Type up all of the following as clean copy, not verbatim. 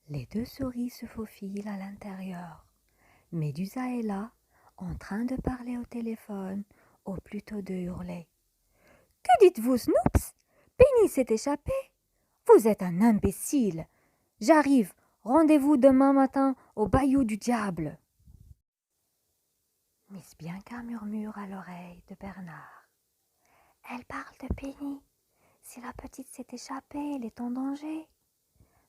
Les deux souris se faufilent à l'intérieur. Médusa est là, en train de parler au téléphone, ou plutôt de hurler. Que dites-vous, Snoops? Penny s'est échappée. Vous êtes un imbécile. J'arrive. Rendez-vous demain matin au bayou du diable. Miss Bianca murmure à l'oreille de Bernard. Elle parle de Penny. Si la petite s'est échappée, elle est en danger.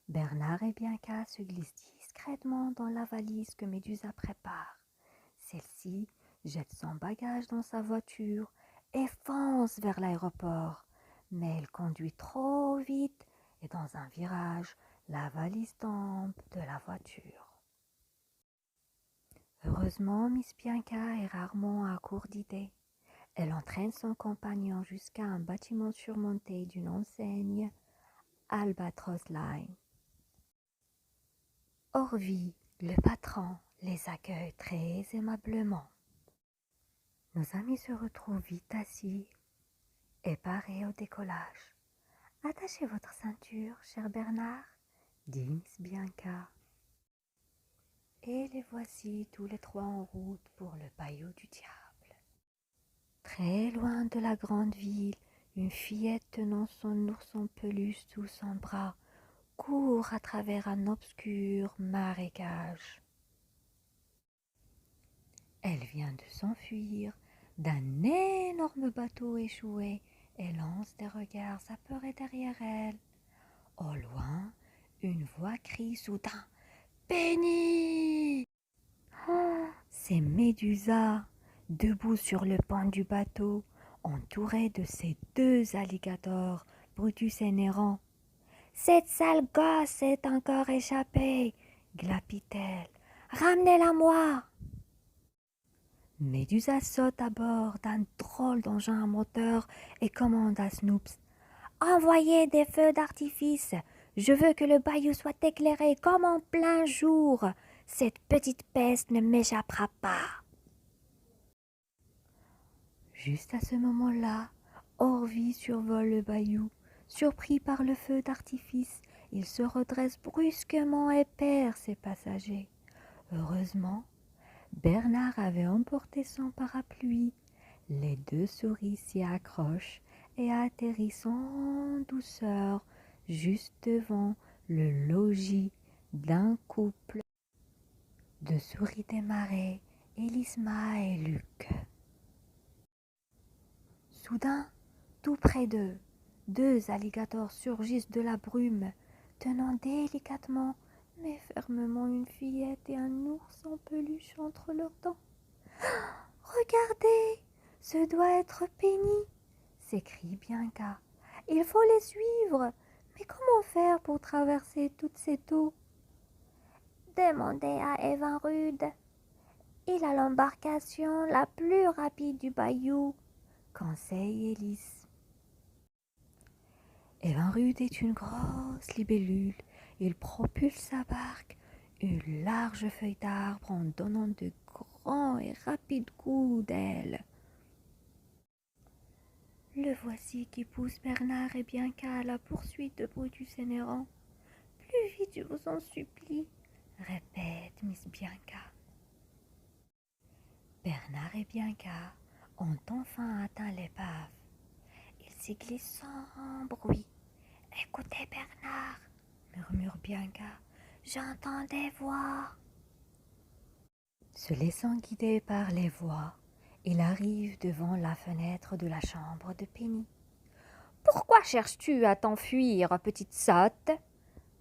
Bernard et Bianca se glissent discrètement dans la valise que Médusa prépare. Celle-ci jette son bagage dans sa voiture et fonce vers l'aéroport. Mais elle conduit trop vite et dans un virage, la valise tombe de la voiture. Heureusement, Miss Bianca est rarement à court d'idées. Elle entraîne son compagnon jusqu'à un bâtiment surmonté d'une enseigne Albatros Line. Orvie, le patron, les accueille très aimablement. Nos amis se retrouvent vite assis et parés au décollage. Attachez votre ceinture, cher Bernard, dit Miss Bianca. Et les voici tous les trois en route pour le bayou du diable. Très loin de la grande ville, une fillette tenant son ours en peluche sous son bras court à travers un obscur marécage. Elle vient de s'enfuir d'un énorme bateau échoué et lance des regards apeurés derrière elle. Au loin, une voix crie soudain « Penny !» C'est Médusa, debout sur le pont du bateau, entourée de ses deux alligators, Brutus et Néron. « Cette sale gosse est encore échappée !» glapit-elle. « Ramenez-la moi !» Médusa saute à bord d'un drôle d'engin à moteur et commande à Snoops. « Envoyez des feux d'artifice. Je veux que le bayou soit éclairé comme en plein jour. Cette petite peste ne m'échappera pas. » Juste à ce moment-là, Orvie survole le bayou. Surpris par le feu d'artifice, il se redresse brusquement et perd ses passagers. Heureusement, Bernard avait emporté son parapluie. Les deux souris s'y accrochent et atterrissent en douceur juste devant le logis d'un couple de souris des marais, Elisma et Luc. Soudain, tout près d'eux, deux alligators surgissent de la brume, tenant délicatement mais fermement une fillette et un ours en peluche entre leurs dents. « Regardez, ce doit être Penny !» s'écrie Bianca. « Il faut les suivre. Mais comment faire pour traverser toute cette eau ?» Demandez à Evinrude. Il a l'embarcation la plus rapide du bayou, conseille Élise. Evinrude est une grosse libellule. Il propulse sa barque, une large feuille d'arbre en donnant de grands et rapides coups d'aile. Le voici qui pousse Bernard et Bianca à la poursuite de Brutus et Néron. « Plus vite, je vous en supplie, » répète Miss Bianca. Bernard et Bianca ont enfin atteint l'épave. Ils s'y glissent sans bruit. « Écoutez, Bernard, » murmure Bianca, « j'entends des voix. » Se laissant guider par les voix, il arrive devant la fenêtre de la chambre de Penny. « Pourquoi cherches-tu à t'enfuir, petite sotte ?»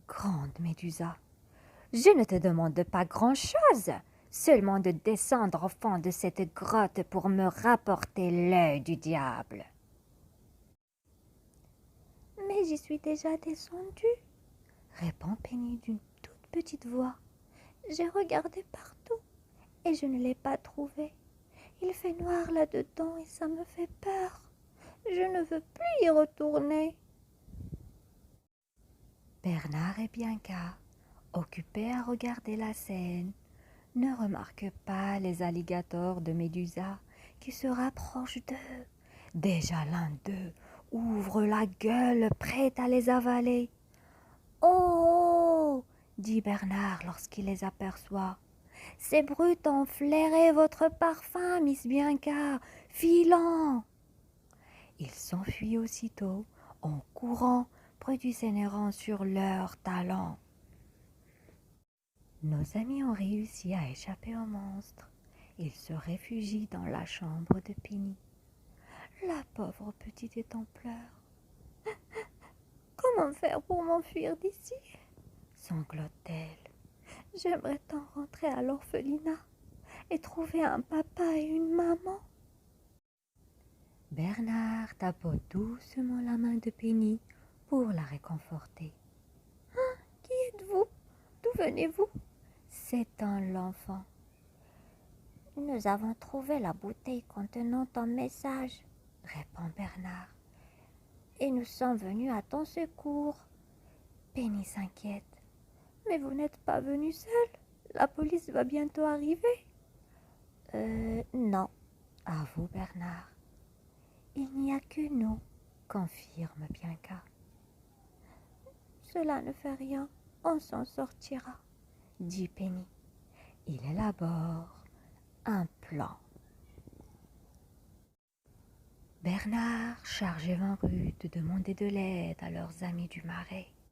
gronde Médusa. « Je ne te demande pas grand-chose, seulement de descendre au fond de cette grotte pour me rapporter l'œil du diable. » « Mais j'y suis déjà descendue, » répond Penny d'une toute petite voix. « J'ai regardé partout et je ne l'ai pas trouvé. Il fait noir là-dedans et ça me fait peur. Je ne veux plus y retourner. » Bernard et Bianca, occupés à regarder la scène, ne remarquent pas les alligators de Médusa qui se rapprochent d'eux. Déjà l'un d'eux ouvre la gueule prêt à les avaler. « Oh !» dit Bernard lorsqu'il les aperçoit. Ces brutes ont flairé votre parfum, Miss Bianca. Filant. Ils s'enfuient aussitôt, en courant, produisant sur leur talent. Nos amis ont réussi à échapper au monstre. Ils se réfugient dans la chambre de Penny. La pauvre petite est en pleurs. Comment faire pour m'enfuir d'ici? Sanglote-t-elle. J'aimerais tant rentrer à l'orphelinat et trouver un papa et une maman. Bernard tapote doucement la main de Penny pour la réconforter. Qui êtes-vous? D'où venez-vous? S'étend l'enfant. Nous avons trouvé la bouteille contenant ton message, répond Bernard. Et nous sommes venus à ton secours. Penny s'inquiète. Mais vous n'êtes pas venu seul? La police va bientôt arriver. Non, avoue Bernard. Il n'y a que nous, confirme Bianca. Cela ne fait rien, on s'en sortira, dit Penny. Il élabore un plan. Bernard charge Evinrude de demander de l'aide à leurs amis du marais.